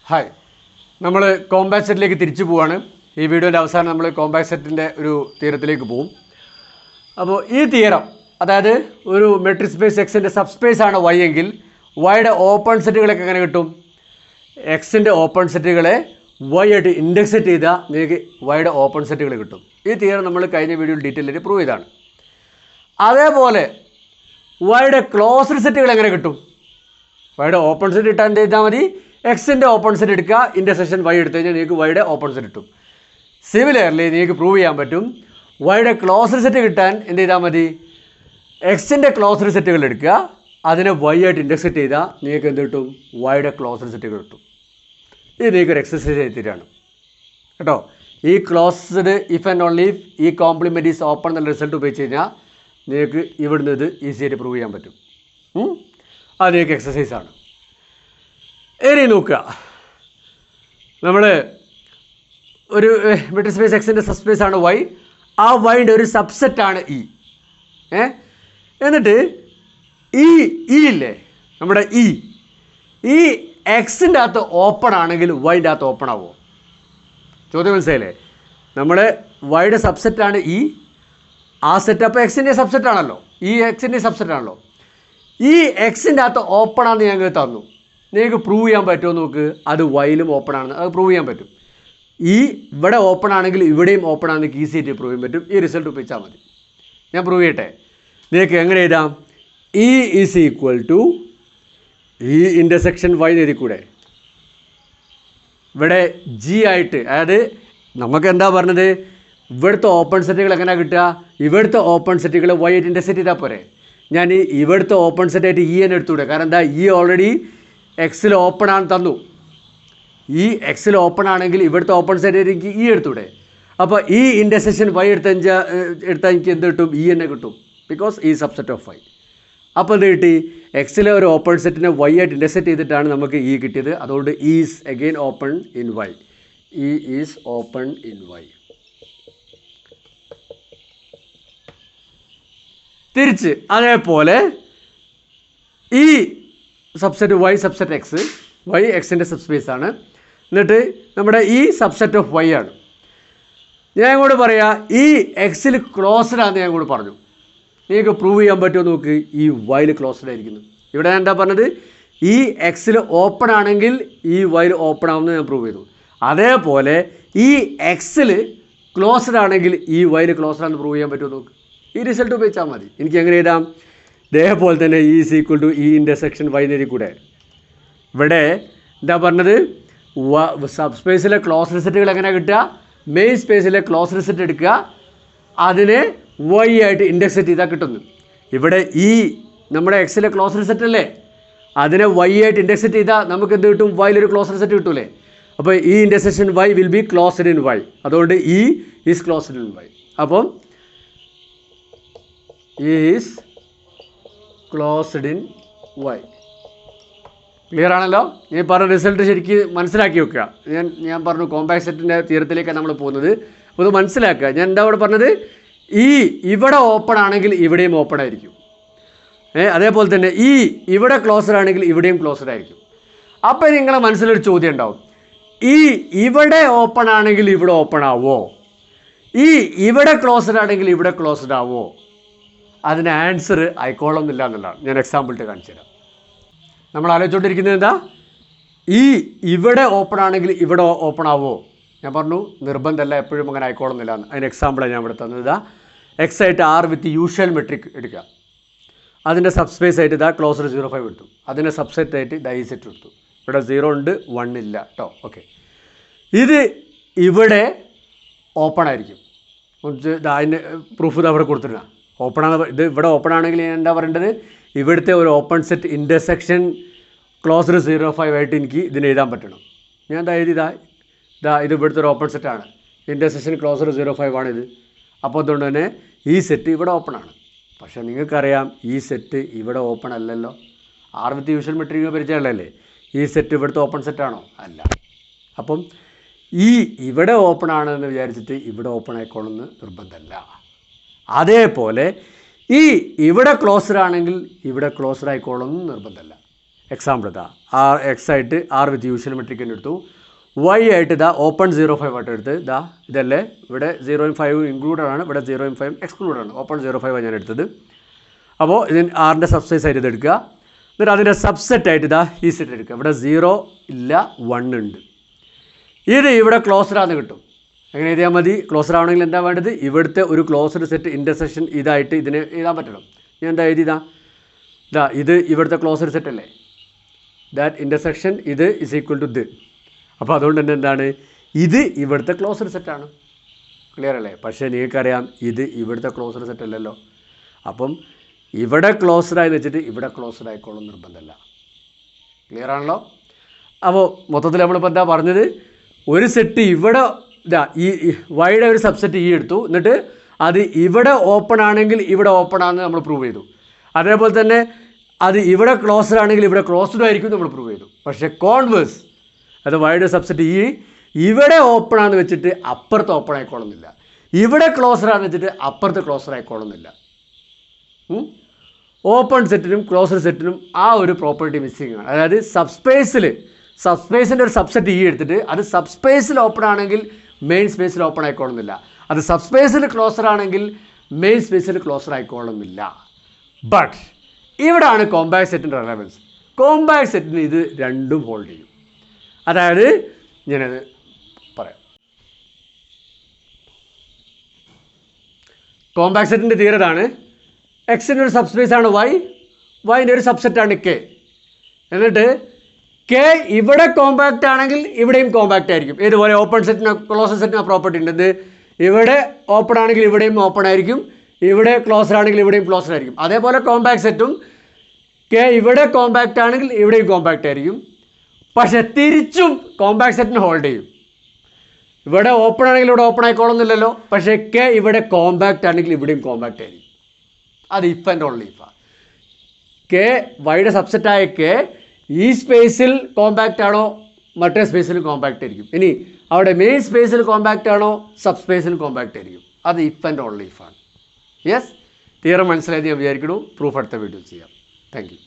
Hi, നമ്മൾ compact സെറ്റിലേക്ക് തിരിച്ചു പോവാണ്. ഈ വീഡിയോൻ്റെ അവസാനം നമ്മൾ കോമ്പാക്ട് സെറ്റിൻ്റെ ഒരു തിയറത്തിലേക്ക് പോകും. അപ്പോൾ ഈ തിയറം, അതായത് ഒരു മെട്രിക് സ്പേസ് എക്സിൻ്റെ സബ്സ്പേസ് ആണ് വൈ എങ്കിൽ വൈയുടെ ഓപ്പൺ സെറ്റുകളൊക്കെ എങ്ങനെ കിട്ടും? എക്സിൻ്റെ ഓപ്പൺ സെറ്റുകളെ വൈ ആയിട്ട് ഇൻഡെക്സെറ്റ് ചെയ്താൽ നിങ്ങൾക്ക് വൈയുടെ ഓപ്പൺ സെറ്റുകൾ കിട്ടും. ഈ തിയറം നമ്മൾ കഴിഞ്ഞ വീഡിയോയിൽ ഡീറ്റെയിൽ ആയിട്ട് പ്രൂവ് ചെയ്താണ്. അതേപോലെ വൈയുടെ ക്ലോസ്ഡ് സെറ്റുകൾ എങ്ങനെ കിട്ടും? വൈയുടെ ഓപ്പൺ സെറ്റ് കിട്ടാൻ എന്ത് ചെയ്താൽ മതി? എക്സിൻ്റെ ഓപ്പൺ സെറ്റ് എടുക്കുക, ഇൻ്റർസെക്ഷൻ വൈ എടുത്തു കഴിഞ്ഞാൽ നിങ്ങൾക്ക് വൈയുടെ ഓപ്പൺ സെറ്റ് കിട്ടും. സിമിലർലി നിങ്ങൾക്ക് പ്രൂവ് ചെയ്യാൻ പറ്റും വൈയുടെ ക്ലോസ്ഡ് സെറ്റ് കിട്ടാൻ എന്ത് ചെയ്താൽ മതി? എക്സിൻ്റെ ക്ലോസ്ഡ് സെറ്റുകൾ എടുക്കുക, അതിനെ വൈ ആയിട്ട് ഇൻഡെക്സെറ്റ് ചെയ്താൽ നിങ്ങൾക്ക് എന്ത് കിട്ടും? വൈയുടെ ക്ലോസ്ഡ് സെറ്റുകൾ കിട്ടും. ഇത് നിങ്ങൾക്കൊരു എക്സസൈസ് എത്തിയിട്ടാണ് കേട്ടോ. ഈ closed if and only if ഈ കോംപ്ലിമെൻറ്റ് ഈസ് ഓപ്പൺ എന്നുള്ള റിസൾട്ട് ഉപയോഗിച്ച് കഴിഞ്ഞാൽ നിങ്ങൾക്ക് ഇവിടുന്ന് ഇത് ഈസി ആയിട്ട് പ്രൂവ് ചെയ്യാൻ പറ്റും. അത് നിങ്ങൾക്ക് എക്സസൈസാണ്. ഇനി നോക്കുക, നമ്മൾ ഒരു മെട്രിക് സ്പേസ് എക്സിൻ്റെ സബ്സ്പേസ് ആണ് വൈ. ആ വൈൻ്റെ ഒരു സബ്സെറ്റാണ് ഇ. എന്നിട്ട് ഈ ഇല്ലേ, നമ്മുടെ ഈ എക്സിൻ്റെ അകത്ത് ഓപ്പൺ ആണെങ്കിൽ വൈൻ്റെ അകത്ത് ഓപ്പൺ ആവുമോ? ചോദ്യം മനസ്സിലായില്ലേ? നമ്മുടെ വൈയുടെ സബ്സെറ്റാണ് ഈ. ആ സെറ്റ് അപ്പോൾ എക്സിൻ്റെ സബ്സെറ്റാണല്ലോ, ഈ എക്സിൻ്റെ സബ്സെറ്റാണല്ലോ. ഈ എക്സിൻ്റെ അകത്ത് ഓപ്പൺ ആണെന്ന് ഞങ്ങൾക്ക് തന്നു. നിങ്ങൾക്ക് പ്രൂവ് ചെയ്യാൻ പറ്റുമോ നോക്ക്? അത് വൈയിലും ഓപ്പൺ ആണെന്ന് അത് പ്രൂവ് ചെയ്യാൻ പറ്റും. ഈ ഇവിടെ ഓപ്പൺ ആണെങ്കിൽ ഇവിടെയും ഓപ്പൺ ആണെന്ന് ഈസി ആയിട്ട് പ്രൂവ് ചെയ്യാൻ പറ്റും. ഈ റിസൾട്ട് ഉപയോഗിച്ചാൽ മതി. ഞാൻ പ്രൂവ് ചെയ്യട്ടെ. നിങ്ങൾക്ക് എങ്ങനെ എഴുതാം? ഇ ഈസ് ഈക്വൽ ടു ഈ ഇൻ്റർസെക്ഷൻ വൈ എഴുതി കൂടെ. ഇവിടെ ജി ആയിട്ട്, അതായത് നമുക്ക് എന്താ പറഞ്ഞത്? ഇവിടുത്തെ ഓപ്പൺ സെറ്റുകൾ എങ്ങനെയാണ് കിട്ടുക? ഇവിടുത്തെ ഓപ്പൺ സെറ്റുകൾ വൈ ആയിട്ട് ഇൻ്റർസെറ്റ് ചെയ്താൽ പോരെ. ഞാൻ ഈ ഇവിടുത്തെ ഓപ്പൺ സെറ്റായിട്ട് ഇ എന്ന് എടുത്തുകൂടെ? കാരണം എന്താ? ഈ ഓൾറെഡി എക്സിൽ ഓപ്പൺ ആണ് തന്നു. ഈ എക്സിൽ ഓപ്പൺ ആണെങ്കിൽ ഇവിടുത്തെ ഓപ്പൺ സെറ്റ് എനിക്ക് ഇ എടുത്തൂടെ? അപ്പോൾ ഈ ഇൻ്റർസെക്ഷൻ വൈ എടുത്താൽ എനിക്ക് എന്ത് കിട്ടും? ഇ തന്നെ കിട്ടും. ബിക്കോസ് ഈ സബ്സെറ്റ് ഓഫ് വൈ. അപ്പോൾ എന്ത് കിട്ടി? എക്സിലെ ഒരു ഓപ്പൺ സെറ്റിനെ വൈ ആയിട്ട് ഇൻ്റർസെക്റ്റ് ചെയ്തിട്ടാണ് നമുക്ക് ഇ കിട്ടിയത്. അതുകൊണ്ട് is again open in Y. E is open in Y. തിരിച്ച് അതേപോലെ ഈ subset Y subset X, Y എക്സിൻ്റെ സബ്സ്പേസ് ആണ്. എന്നിട്ട് നമ്മുടെ ഈ സബ്സെറ്റ് ഓഫ് വൈ ആണ്. ഞാൻ കൂടെ പറയാം, ഈ എക്സിൽ ക്ലോസ്ഡ് ആണെന്ന് ഞാൻ കൂടെ പറഞ്ഞു. നിങ്ങൾക്ക് പ്രൂവ് ചെയ്യാൻ പറ്റുമോ നോക്ക്? ഈ വൈയിൽ ക്ലോസ്ഡ് ആയിരിക്കുന്നു. ഇവിടെ ഞാൻ എന്താ പറഞ്ഞത്? ഈ എക്സിൽ ഓപ്പൺ ആണെങ്കിൽ ഈ വൈയിൽ ഓപ്പൺ ആവുമെന്ന് ഞാൻ പ്രൂവ് ചെയ്തു. അതേപോലെ ഈ എക്സിൽ ക്ലോസ്ഡ് ആണെങ്കിൽ ഈ വൈയിൽ ക്ലോസ്ഡ് ആണെന്ന് പ്രൂവ് ചെയ്യാൻ പറ്റുമോ നോക്ക്? ഈ റിസൾട്ട് ഉപയോഗിച്ചാൽ മതി. എനിക്ക് എങ്ങനെ എഴുതാം? ഇതേപോലെ തന്നെ ഇ ഈസ് ഈക്വൽ ടു ഈ ഇൻ്റർസെക്ഷൻ വൈ നേരി കൂടെ. ഇവിടെ എന്താ പറഞ്ഞത്? സബ് സ്പേസിലെ ക്ലോസ്ഡ് സെറ്റുകൾ എങ്ങനെ കിട്ടുക? മെയിൻ സ്പേസിലെ ക്ലോസ്ഡ് സെറ്റ് എടുക്കുക, അതിനെ വൈ ആയിട്ട് ഇൻഡെക്സെറ്റ് ചെയ്താൽ കിട്ടുന്നു. ഇവിടെ ഈ നമ്മുടെ എക്സിലെ ക്ലോസ്ഡ് സെറ്റ് അല്ലേ, അതിനെ വൈ ആയിട്ട് ഇൻഡെക്സെറ്റ് ചെയ്താൽ നമുക്ക് എന്ത് കിട്ടും? വൈയിലൊരു ക്ലോസ്ഡ് സെറ്റ് കിട്ടൂലേ. അപ്പോൾ ഈ intersection Y will be closed in Y. അതുകൊണ്ട് E is closed in Y. അപ്പം is closed in Y. Clear ആണല്ലോ? ഞാൻ പറഞ്ഞ റിസൾട്ട് ശരിക്കും മനസ്സിലാക്കി വെക്കുക. ഞാൻ പറഞ്ഞു കോമ്പാക്ട് സെറ്റിൻ്റെ തിയറത്തിലേക്കാണ് നമ്മൾ പോകുന്നത്. അപ്പോൾ ഇത് മനസ്സിലാക്കുക. ഞാൻ എന്താ ഇവിടെ പറഞ്ഞത്? ഈ ഇവിടെ ഓപ്പൺ ആണെങ്കിൽ ഇവിടെയും ഓപ്പൺ ആയിരിക്കും. അതേപോലെ തന്നെ ഈ ഇവിടെ ക്ലോസ്ഡ് ആണെങ്കിൽ ഇവിടെയും ക്ലോസ്ഡ് ആയിരിക്കും. അപ്പോൾ നിങ്ങളെ മനസ്സിലൊരു ചോദ്യം ഉണ്ടാവും, ഈ ഇവിടെ ഓപ്പൺ ആണെങ്കിൽ ഇവിടെ ഓപ്പൺ ആവോ? ഈ ഇവിടെ ക്ലോസ്ഡ് ആണെങ്കിൽ ഇവിടെ ക്ലോസ്ഡ് ആവോ? അതിന് ആൻസർ ആയിക്കോളന്നില്ല എന്നുള്ളതാണ്. ഞാൻ എക്സാമ്പിൾ ഇട്ട് കാണിച്ചു തരാം. നമ്മൾ ആലോചിച്ചുകൊണ്ടിരിക്കുന്നത് എന്താ? ഈ ഇവിടെ ഓപ്പൺ ആണെങ്കിൽ ഇവിടെ ഓപ്പൺ ആവോ? ഞാൻ പറഞ്ഞു നിർബന്ധമല്ല, എപ്പോഴും അങ്ങനെ ആയിക്കോളുന്നില്ല. അതിന് എക്സാമ്പിളാണ് ഞാൻ ഇവിടെ തന്നത്. ഇതാ എക്സ് ആയിട്ട് ആർ വിത്ത് യൂഷ്വൽ മെട്രിക് എടുക്കുക. അതിൻ്റെ സബ്സ്പേസ് ആയിട്ട് ഇതാ ക്ലോസ്ഡ് 0,5 എടുത്തു. അതിൻ്റെ സബ്സെറ്റ് ആയിട്ട് ഇതാ ഈ സെറ്റ് എടുത്തു. ഇവിടെ 0 ഉണ്ട്, 1 ഇല്ല കേട്ടോ. ഓക്കെ, ഇത് ഇവിടെ ഓപ്പൺ ആയിരിക്കും. അതിൻ്റെ പ്രൂഫ് ഇത് അവിടെ കൊടുത്തിട്ടാ ഓപ്പൺ ആണ്. ഇത് ഇവിടെ ഓപ്പൺ ആണെങ്കിൽ ഞാൻ എന്താ പറയേണ്ടത്? ഇവിടുത്തെ ഒരു ഓപ്പൺ സെറ്റ് ഇൻ്റർസെക്ഷൻ ക്ലോസ്ഡ് 0,5 ആയിട്ട് എനിക്ക് ഇതിന് എഴുതാൻ പറ്റണം. ഞാൻ എന്താ എഴുതിയതാ? ഇത് ഇവിടുത്തെ ഒരു ഓപ്പൺ സെറ്റാണ്. ഇൻ്റർസെക്ഷൻ ക്ലോസ്ഡ് 0,5 ആണിത്. അപ്പോൾ അതുകൊണ്ട് തന്നെ ഈ സെറ്റ് ഇവിടെ ഓപ്പൺ ആണ്. പക്ഷേ നിങ്ങൾക്കറിയാം ഈ സെറ്റ് ഇവിടെ ഓപ്പൺ അല്ലല്ലോ. ആർ വിത്ത് യൂഷ്വൽ മെട്രിക് പരിചയമുള്ളതല്ലേ? ഈ സെറ്റ് ഇവിടുത്തെ ഓപ്പൺ സെറ്റാണോ? അല്ല. അപ്പം ഈ ഇവിടെ ഓപ്പൺ ആണെന്ന് വിചാരിച്ചിട്ട് ഇവിടെ ഓപ്പൺ ആയിക്കോളുമെന്ന് നിർബന്ധമല്ല. അതേപോലെ ഈ ഇവിടെ ക്ലോസ്ഡ് ആണെങ്കിൽ ഇവിടെ ക്ലോസ്ഡ് ആയിക്കോളുമെന്ന് നിർബന്ധമല്ല. എക്സാമ്പിൾ ഇതാ ആർ എക്സ് ആയിട്ട് ആർ വിത്ത് യൂഷ്വൽ മെട്രിക് തന്നെ എടുത്തു. വൈ ആയിട്ട് ഇതാ ഓപ്പൺ 0.5 ആയിട്ട് എടുത്ത് ഇതാ ഇതല്ലേ ഇവിടെ 0.5 ഇൻക്ലൂഡഡ് ആണ്, ഇവിടെ 0.5 എക്സ്ക്ലൂഡഡ് ആണ്. ഓപ്പൺ 0.5 ഞാൻ എടുത്തത്. അപ്പോൾ ഇതിന് ആറിൻ്റെ സബ്സ്പേസ് ആയിട്ട് ഇത് എടുക്കുക. എന്നിട്ട് അതിൻ്റെ സബ്സെറ്റ് ആയിട്ട് ഇതാ ഈ സെറ്റ് എടുക്കുക. ഇവിടെ 0 ഇല്ല 1 ഉണ്ട്. ഇത് ഇവിടെ ക്ലോസ്ഡ് ആണെന്ന് കിട്ടും. അങ്ങനെ എഴുതിയാൽ മതി. ക്ലോസ്ഡ് ആവണമെങ്കിൽ എന്താ വേണ്ടത്? ഇവിടുത്തെ ഒരു ക്ലോസ്ഡ് സെറ്റ് ഇൻ്റർസെക്ഷൻ ഇതായിട്ട് ഇതിനെ എഴുതാൻ പറ്റണം. ഞാൻ എന്താ എഴുതിയതാ ഇതാ ഇത് ഇവിടുത്തെ ക്ലോസ്ഡ് സെറ്റ് അല്ലേ, ദാറ്റ് ഇൻ്റർസെക്ഷൻ ഇത് ഇസ് ഈക്വൽ ടു ഇത്. അപ്പോൾ അതുകൊണ്ട് തന്നെ എന്താണ് ഇത് ഇവിടുത്തെ ക്ലോസ്ഡ് സെറ്റാണ്. ക്ലിയർ അല്ലേ? പക്ഷേ നിങ്ങൾക്കറിയാം ഇത് ഇവിടുത്തെ ക്ലോസ്ഡ് സെറ്റ് അല്ലല്ലോ. അപ്പം ഇവിടെ ക്ലോസ്ഡ് ആയി വെച്ചിട്ട് ഇവിടെ ക്ലോസ്ഡ് ആയിക്കോളും നിർബന്ധമല്ല. ക്ലിയർ ആണല്ലോ? അപ്പോൾ മൊത്തത്തിൽ നമ്മളിപ്പോൾ എന്താ പറഞ്ഞത്? ഒരു സെറ്റ് ഇവിടെ ഇതാ ഈ വൈയുടെ ഒരു സബ്സെറ്റ് ഈ എടുത്തു. എന്നിട്ട് അത് ഇവിടെ ഓപ്പൺ ആണെങ്കിൽ ഇവിടെ ഓപ്പൺ ആണെന്ന് നമ്മൾ പ്രൂവ് ചെയ്തു. അതേപോലെ തന്നെ അത് ഇവിടെ ക്ലോസ്ഡ് ആണെങ്കിൽ ഇവിടെ ക്ലോസ്ഡ് ആയിരിക്കും നമ്മൾ പ്രൂവ് ചെയ്തു. പക്ഷേ കോൺവേഴ്സ് അത് വൈയുടെ സബ്സെറ്റ് ഈ ഇവിടെ ഓപ്പൺ ആണെന്ന് വെച്ചിട്ട് അപ്പുറത്ത് ഓപ്പൺ ആയിക്കോളുന്നില്ല, ഇവിടെ ക്ലോസ്ഡ് ആണെന്ന് വെച്ചിട്ട് അപ്പുറത്ത് ക്ലോസ്ഡ് ആയിക്കോളുന്നില്ല. ഓപ്പൺ സെറ്റിനും ക്ലോസ്ഡ് സെറ്റിനും ആ ഒരു പ്രോപ്പർട്ടി മിസ്സിംഗ് ആണ്. അതായത് സബ്സ്പേസിൻ്റെ ഒരു സബ്സെറ്റ് ഈ എടുത്തിട്ട് അത് സബ്സ്പേസിൽ ഓപ്പൺ ആണെങ്കിൽ മെയിൻ സ്പേസിൽ ഓപ്പൺ ആയിക്കോളുന്നില്ല, അത് സബ്സ്പേസിൽ ക്ലോസ്ഡ് ആണെങ്കിൽ മെയിൻ സ്പേസിൽ ക്ലോസ്ഡ് ആയിക്കോളുന്നില്ല. ബട്ട് ഇവിടാണ് കോമ്പാക്ട് സെറ്റിൻ്റെ റെലവൻസ്. കോമ്പാക്ട് സെറ്റിന് ഇത് രണ്ടും ഹോൾഡ് ചെയ്യും. അതായത് ഞാനത് പറയാം. കോമ്പാക്ട് സെറ്റിൻ്റെ തീരതാണ് എക്സിൻ്റെ ഒരു സബ്സ്പേസ് ആണ് വൈൻ്റെ ഒരു സബ്സെറ്റാണ് കെ. എന്നിട്ട് കെ ഇവിടെ കോമ്പാക്റ്റ് ആണെങ്കിൽ ഇവിടെയും കോമ്പാക്റ്റ് ആയിരിക്കും. ഇതുപോലെ ഓപ്പൺ സെറ്റിന് ക്ലോസ്ഡ് സെറ്റിന് പ്രോപ്പർട്ടി ഉണ്ട്. ഇവിടെ ഓപ്പൺ ആണെങ്കിൽ ഇവിടെയും ഓപ്പൺ ആയിരിക്കും, ഇവിടെ ക്ലോസ്ഡ് ആണെങ്കിൽ ഇവിടെയും ക്ലോസ്ഡ് ആയിരിക്കും. അതേപോലെ കോമ്പാക്ട് സെറ്റും കെ ഇവിടെ കോമ്പാക്റ്റ് ആണെങ്കിൽ ഇവിടെയും കോമ്പാക്റ്റ് ആയിരിക്കും. പക്ഷെ തിരിച്ചും കോമ്പാക്ട് സെറ്റിന് ഹോൾഡ് ചെയ്യും. ഇവിടെ ഓപ്പൺ ആണെങ്കിൽ ഇവിടെ ഓപ്പൺ ആയിക്കോളുന്നില്ലല്ലോ, പക്ഷേ കെ ഇവിടെ കോമ്പാക്റ്റ് ആണെങ്കിൽ ഇവിടെയും കോമ്പാക്റ്റ് ആയിരിക്കും. അത് ഇഫ് ആൻഡ് ഓൺലി ഇഫാണ്. കെ വൈയുടെ സബ്സെറ്റായ കെ ഈ സ്പേസിൽ കോമ്പാക്റ്റ് ആണോ മറ്റേ സ്പേസിൽ കോമ്പാക്റ്റ് ആയിരിക്കും. ഇനി അവിടെ മെയിൻ സ്പേസിൽ കോമ്പാക്റ്റ് ആണോ സബ് സ്പേസിൽ കോമ്പാക്റ്റ് ആയിരിക്കും. അത് ഇഫ് ആൻഡ് ഓൺലി ഇഫാണ്. യെസ്, തിയറം മനസ്സിലായി ഞാൻ വിചാരിക്കുന്നു. പ്രൂഫ് അടുത്ത വീഡിയോ ചെയ്യാം. Thank U.